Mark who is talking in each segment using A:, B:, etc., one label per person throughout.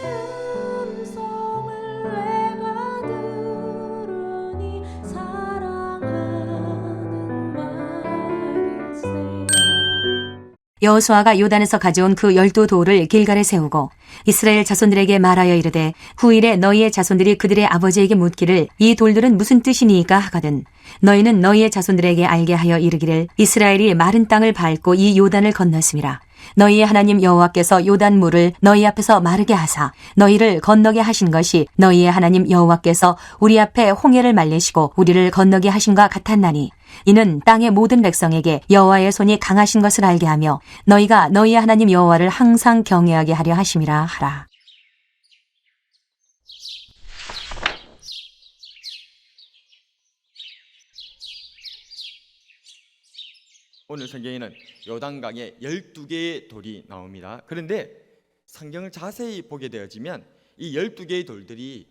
A: 음성을 내가 들으니 사랑하는 말일세.
B: 여호수아가 요단에서 가져온 그 12돌을 길갈에 세우고 이스라엘 자손들에게 말하여 이르되 후일에 너희의 자손들이 그들의 아버지에게 묻기를 이 돌들은 무슨 뜻이니이까 하거든 너희는 너희의 자손들에게 알게 하여 이르기를 이스라엘이 마른 땅을 밟고 이 요단을 건넜음이라. 너희의 하나님 여호와께서 요단 물을 너희 앞에서 마르게 하사 너희를 건너게 하신 것이 너희의 하나님 여호와께서 우리 앞에 홍해를 말리시고 우리를 건너게 하신과 같았나니 이는 땅의 모든 백성에게 여호와의 손이 강하신 것을 알게 하며 너희가 너희의 하나님 여호와를 항상 경외하게 하려 하심이라 하라.
C: 오늘 성경에는 요단강에 12개의 돌이 나옵니다. 그런데 성경을 자세히 보게 되어지면 이 12개의 돌들이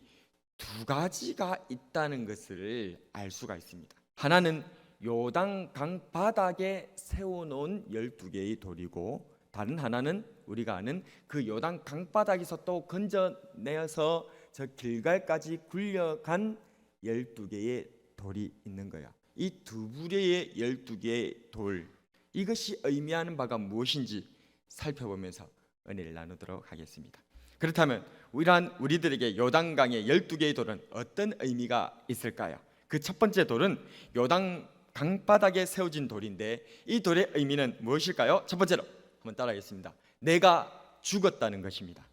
C: 두 가지가 있다는 것을 알 수가 있습니다. 하나는 요단강 바닥에 세워놓은 12개의 돌이고 다른 하나는 우리가 아는 그 요단강 바닥에서 또 건져내어서 저 길갈까지 굴려간 12개의 돌이 있는 거야. 이 두 부류의 12개의 돌, 이것이 의미하는 바가 무엇인지 살펴보면서 은혜를 나누도록 하겠습니다. 그렇다면 우리들에게 요단강의 12개의 돌은 어떤 의미가 있을까요? 그 첫 번째 돌은 요단 강바닥에 세워진 돌인데 이 돌의 의미는 무엇일까요? 첫 번째로 한번 따라하겠습니다. 내가 죽었다는 것입니다.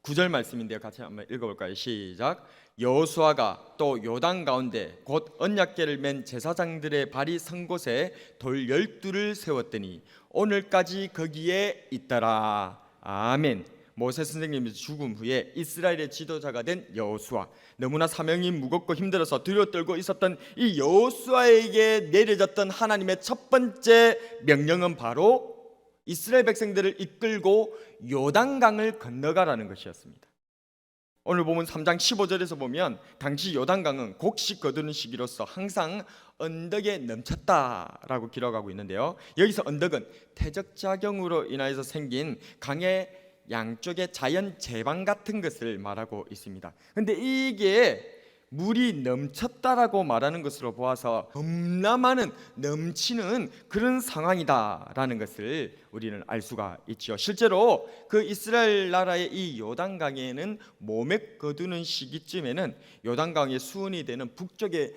C: 9절 말씀인데요. 같이 한번 읽어볼까요? 시작. 여호수아가 또 요단 가운데 곧 언약궤를 맨 제사장들의 발이 선 곳에 돌 12를 세웠더니 오늘까지 거기에 있더라. 아멘. 모세 선생님이 죽음 후에 이스라엘의 지도자가 된 여호수아, 너무나 사명이 무겁고 힘들어서 두려워떨고 있었던 이 여호수아에게 내려졌던 하나님의 첫 번째 명령은 바로 이스라엘 백성들을 이끌고 요단강을 건너가라는 것이었습니다. 오늘 보면 3장 15절에서 보면 당시 요단강은 곡식 거두는 시기로서 항상 언덕에 넘쳤다라고 기록하고 있는데요. 여기서 언덕은 퇴적작용으로 인하여서 생긴 강의 양쪽에 자연 제방 같은 것을 말하고 있습니다. 그런데 이게 물이 넘쳤다라고 말하는 것으로 보아서 너무나 많은 넘치는 그런 상황이다라는 것을 우리는 알 수가 있죠. 실제로 그 이스라엘 나라의 이 요단강에는 모맥 거두는 시기쯤에는 요단강의 수온이 되는 북쪽에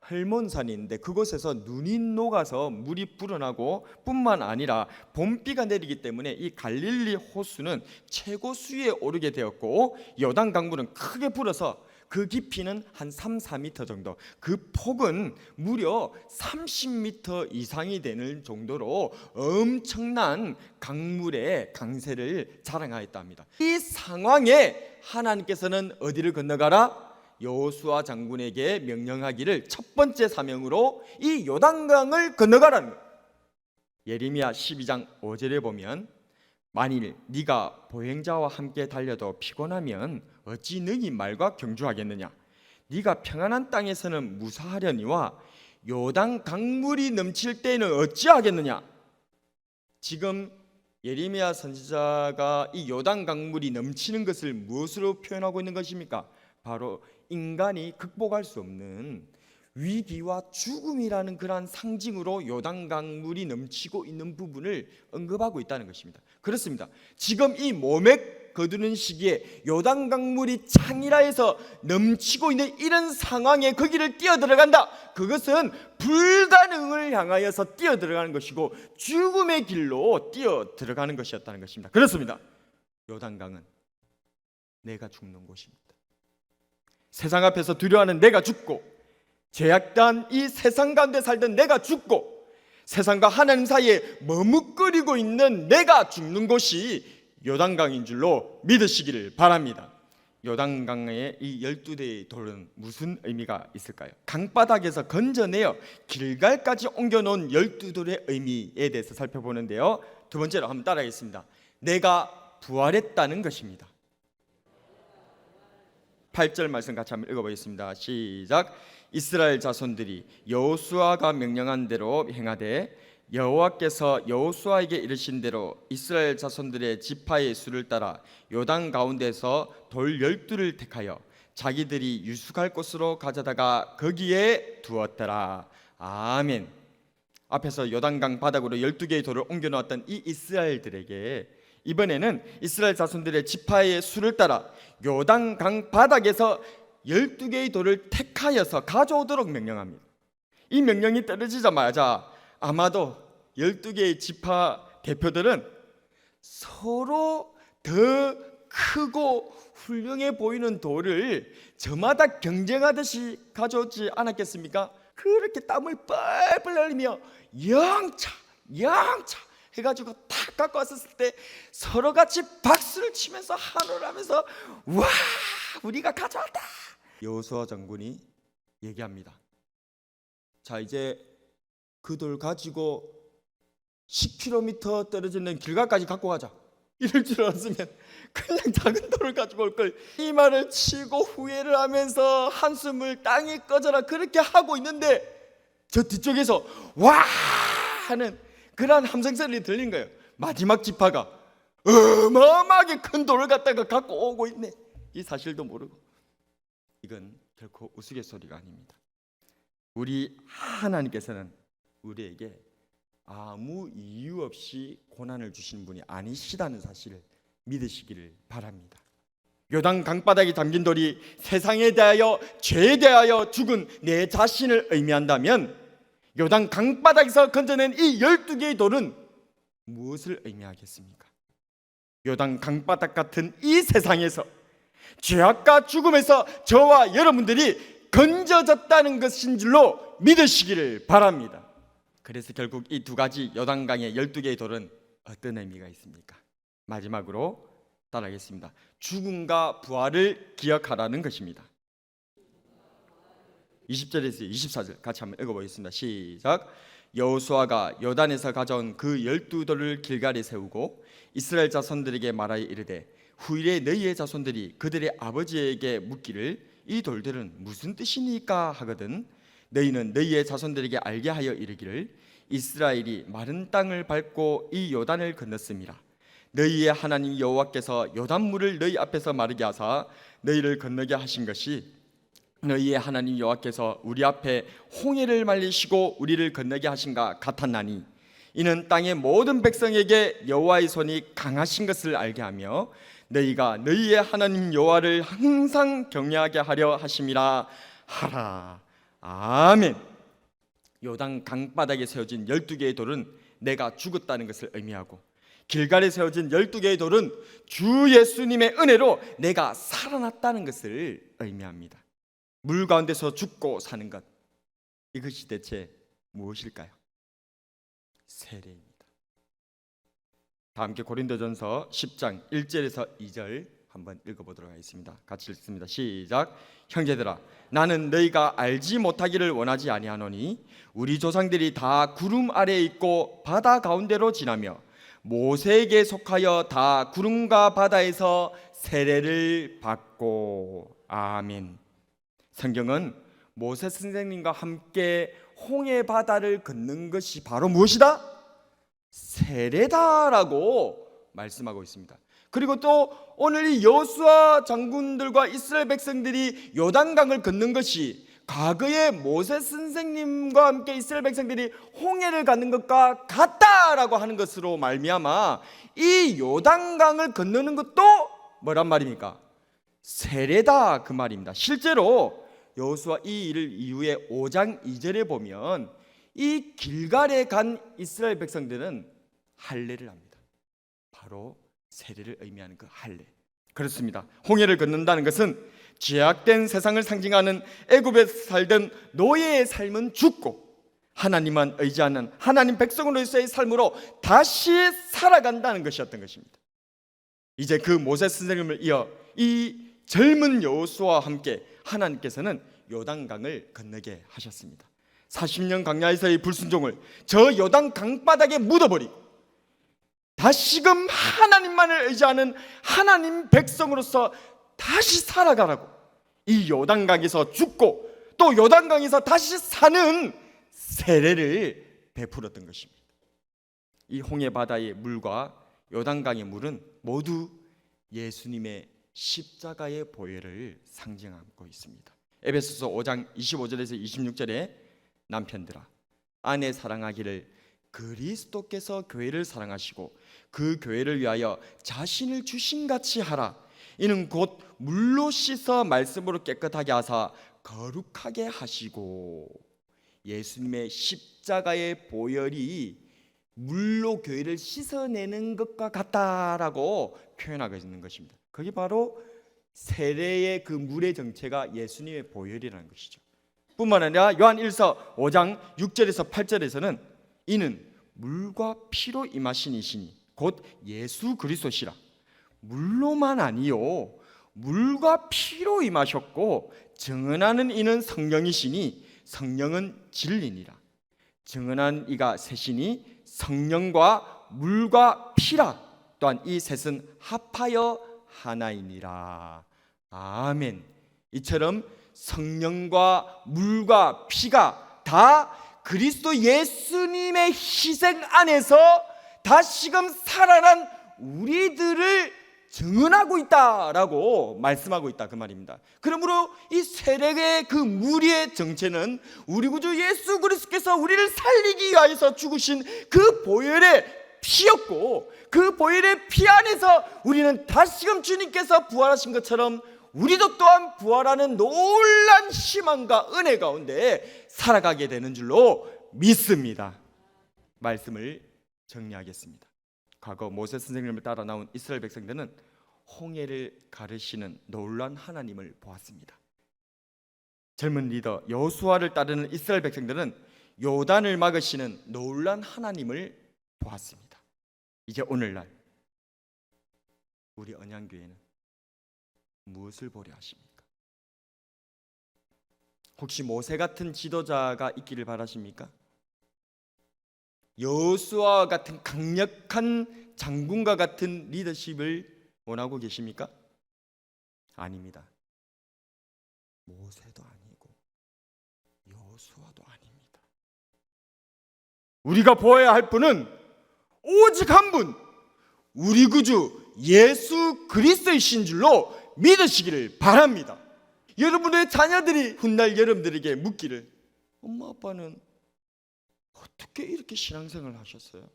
C: 헐몬산이 있는데 그곳에서 눈이 녹아서 물이 불어나고 뿐만 아니라 봄비가 내리기 때문에 이 갈릴리 호수는 최고 수위에 오르게 되었고 요단강물은 크게 불어서 그 깊이는 한 3, 4m 정도, 그 폭은 무려 30m 이상이 되는 정도로 엄청난 강물의 강세를 자랑하였다 합니다. 이 상황에 하나님께서는 어디를 건너가라? 여호수아 장군에게 명령하기를 첫 번째 사명으로 이 요단강을 건너가라는 거예요. 예레미야 12장 5절에 보면 만일 네가 보행자와 함께 달려도 피곤하면 어찌 너희 말과 경주하겠느냐? 네가 평안한 땅에서는 무사하려니와 요단 강물이 넘칠 때에는 어찌하겠느냐? 지금 예레미야 선지자가 이 요단 강물이 넘치는 것을 무엇으로 표현하고 있는 것입니까? 바로 인간이 극복할 수 없는 위기와 죽음이라는 그러한 상징으로 요단 강물이 넘치고 있는 부분을 언급하고 있다는 것입니다. 그렇습니다. 지금 이 모맥 거두는 시기에 요단 강물이 창이라해서 넘치고 있는 이런 상황에 거기를 뛰어들어간다. 그것은 불가능을 향하여서 뛰어들어가는 것이고 죽음의 길로 뛰어들어가는 것이었다는 것입니다. 그렇습니다. 요단강은 내가 죽는 곳입니다. 세상 앞에서 두려워하는 내가 죽고 죄악된 이 세상 가운데 살던 내가 죽고 세상과 하나님 사이에 머뭇거리고 있는 내가 죽는 곳이 요단강인 줄로 믿으시기를 바랍니다. 요단강의 이 12대의 돌은 무슨 의미가 있을까요? 강바닥에서 건져내어 길갈까지 옮겨놓은 12돌의 의미에 대해서 살펴보는데요. 두 번째로 한번 따라하겠습니다. 내가 부활했다는 것입니다. 8절 말씀 같이 한번 읽어보겠습니다. 시작. 이스라엘 자손들이 여호수아가 명령한 대로 행하되 여호와께서 여호수아에게 이르신 대로 이스라엘 자손들의 지파의 수를 따라 요단 가운데서 돌 12를 택하여 자기들이 유숙할 곳으로 가져다가 거기에 두었더라. 아멘. 앞에서 요단강 바닥으로 12개의 돌을 옮겨 놓았던 이 이스라엘들에게 이번에는 이스라엘 자손들의 지파의 수를 따라 요단강 바닥에서 12개의 돌을 택하여서 가져오도록 명령합니다. 이 명령이 떨어지자마자 아마도 12개의 지파 대표들은 서로 더 크고 훌륭해 보이는 돌을 저마다 경쟁하듯이 가져오지 않았겠습니까? 그렇게 땀을 뻘뻘 흘리며 영차 해가지고 탁 갖고 왔었을 때 서로 같이 박수를 치면서 환호를 하면서 와, 우리가 가져왔다. 여호수아 장군이 얘기합니다. 자, 이제 그 돌 가지고 10km 떨어지는 길가까지 갖고 가자. 이럴 줄 알았으면 그냥 작은 돌을 가지고 올 걸. 이 말을 치고 후회를 하면서 한숨을 땅에 꺼져라 그렇게 하고 있는데 저 뒤쪽에서 와 하는 그러한 함성 소리가 들린 거예요. 마지막 지파가 어마어마하게 큰 돌을 갖다가 갖고 오고 있네. 이 사실도 모르고. 이건 결코 우스갯소리가 아닙니다. 우리 하나님께서는 우리에게 아무 이유 없이 고난을 주시는 분이 아니시다는 사실을 믿으시기를 바랍니다. 요단 강바닥에 담긴 돌이 세상에 대하여 죄에 대하여 죽은 내 자신을 의미한다면 요단 강바닥에서 건져낸 이 12개의 돌은 무엇을 의미하겠습니까? 요단 강바닥 같은 이 세상에서 죄악과 죽음에서 저와 여러분들이 건져졌다는 것인 줄로 믿으시기를 바랍니다. 그래서 결국 이 두 가지 요단강의 12개의 돌은 어떤 의미가 있습니까? 마지막으로 따라하겠습니다. 죽음과 부활을 기억하라는 것입니다. 20절에서 24절 같이 한번 읽어보겠습니다. 시작. 여호수아가 요단에서 가져온 그 12돌을 길갈에 세우고 이스라엘 자손들에게 말하여 이르되 후일에 너희의 자손들이 그들의 아버지에게 묻기를 이 돌들은 무슨 뜻이니까 하거든 너희는 너희의 자손들에게 알게 하여 이르기를 이스라엘이 마른 땅을 밟고 이 요단을 건넜음이라. 너희의 하나님 여호와께서 요단물을 너희 앞에서 마르게 하사 너희를 건너게 하신 것이 너희의 하나님 여호와께서 우리 앞에 홍해를 말리시고 우리를 건너게 하신가 같았나니 이는 땅의 모든 백성에게 여호와의 손이 강하신 것을 알게 하며 너희가 너희의 하나님 여호와를 항상 경외하게 하려 하심이라 하라. 아멘. 요단 강바닥에 세워진 12개의 돌은 내가 죽었다는 것을 의미하고 길갈에 세워진 12개의 돌은 주 예수님의 은혜로 내가 살아났다는 것을 의미합니다. 물 가운데서 죽고 사는 것, 이것이 대체 무엇일까요? 세례입니다. 다 함께 고린도전서 10장 1절에서 2절 한번 읽어보도록 하겠습니다. 같이 읽습니다. 시작. 형제들아, 나는 너희가 알지 못하기를 원하지 아니하노니 우리 조상들이 다 구름 아래에 있고 바다 가운데로 지나며 모세에게 속하여 다 구름과 바다에서 세례를 받고. 아멘. 성경은 모세 선생님과 함께 홍해 바다를 걷는 것이 바로 무엇이다? 세례다라고 말씀하고 있습니다. 그리고 또 오늘 이 여호수아 장군들과 이스라엘 백성들이 요단강을 걷는 것이 과거에 모세 선생님과 함께 이스라엘 백성들이 홍해를 가는 것과 같다라고 하는 것으로 말미암아 이 요단강을 건너는 것도 뭐란 말입니까? 세례다 그 말입니다. 실제로 여호수아 이 일 이후에 5장 2절에 보면 이 길갈에 간 이스라엘 백성들은 할례를 합니다. 바로 세례를 의미하는 그 할례. 그렇습니다. 홍해를 건넌다는 것은 죄악된 세상을 상징하는 애굽에서 살던 노예의 삶은 죽고 하나님만 의지하는 하나님 백성으로서의 삶으로 다시 살아간다는 것이었던 것입니다. 이제 그 모세 선생님을 이어 이 젊은 여호수아와 함께 하나님께서는 요단강을 건너게 하셨습니다. 40년 광야에서의 불순종을 저 요단 강바닥에 묻어버리고 다시금 하나님만을 의지하는 하나님 백성으로서 다시 살아가라고 이 요단강에서 죽고 또 요단강에서 다시 사는 세례를 베풀었던 것입니다. 이 홍해 바다의 물과 요단강의 물은 모두 예수님의 십자가의 보혈을 상징하고 있습니다. 에베소서 5장 25절에서 26절에 남편들아 아내 사랑하기를 그리스도께서 교회를 사랑하시고 그 교회를 위하여 자신을 주신같이 하라. 이는 곧 물로 씻어 말씀으로 깨끗하게 하사 거룩하게 하시고. 예수님의 십자가의 보혈이 물로 교회를 씻어내는 것과 같다라고 표현하고 있는 것입니다. 그게 바로 세례의 그 물의 정체가 예수님의 보혈이라는 것이죠. 뿐만 아니라 요한 1서 5장 6절에서 8절에서는 이는 물과 피로 임하신 이시니 곧 예수 그리스도시라. 물로만 아니요 물과 피로 임하셨고 증언하는 이는 성령이시니 성령은 진리니라. 증언한 이가 셋이니 성령과 물과 피라. 또한 이 셋은 합하여 하나이니라. 아멘. 이처럼 성령과 물과 피가 다 그리스도 예수님의 희생 안에서 다시금 살아난 우리들을 증언하고 있다라고 말씀하고 있다 그 말입니다. 그러므로 이 세례의 그 물의 정체는 우리 구주 예수 그리스도께서 우리를 살리기 위하여서 죽으신 그 보혈의 피였고, 그 보혈의 피 안에서 우리는 다시금 주님께서 부활하신 것처럼 우리도 또한 부활하는 놀란 희망과 은혜 가운데 살아가게 되는 줄로 믿습니다. 말씀을 정리하겠습니다. 과거 모세 선생님을 따라 나온 이스라엘 백성들은 홍해를 가르시는 놀란 하나님을 보았습니다. 젊은 리더 여호수아를 따르는 이스라엘 백성들은 요단을 막으시는 놀란 하나님을 보았습니다. 이제 오늘날 우리 언양교회는 무엇을 보려 하십니까? 혹시 모세 같은 지도자가 있기를 바라십니까? 여호수아 같은 강력한 장군과 같은 리더십을 원하고 계십니까? 아닙니다. 모세도 아니고 여호수아도 아닙니다. 우리가 보아야 할 분은 오직 한 분, 우리 구주 예수 그리스도이신 줄로 믿으시기를 바랍니다. 여러분의 자녀들이 훗날 여러분들에게 묻기를 엄마 아빠는 어떻게 이렇게 신앙생활을 하셨어요?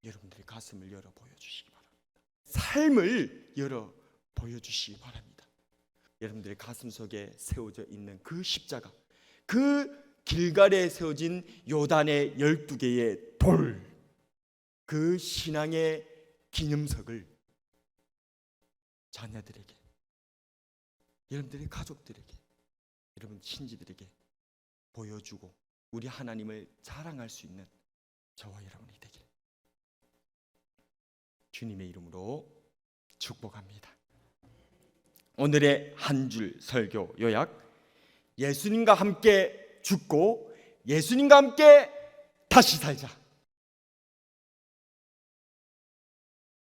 C: 여러분들의 가슴을 열어 보여주시기 바랍니다. 삶을 열어 보여주시기 바랍니다. 여러분들의 가슴 속에 세워져 있는 그 십자가, 그 길갈에 세워진 요단의 12개의 돌, 그 신앙의 기념석을 자녀들에게, 여러분들의 가족들에게, 여러분 친지들에게 보여주고 우리 하나님을 자랑할 수 있는 저와 여러분이 되길 주님의 이름으로 축복합니다. 오늘의 한 줄 설교 요약: 예수님과 함께 죽고 예수님과 함께 다시 살자.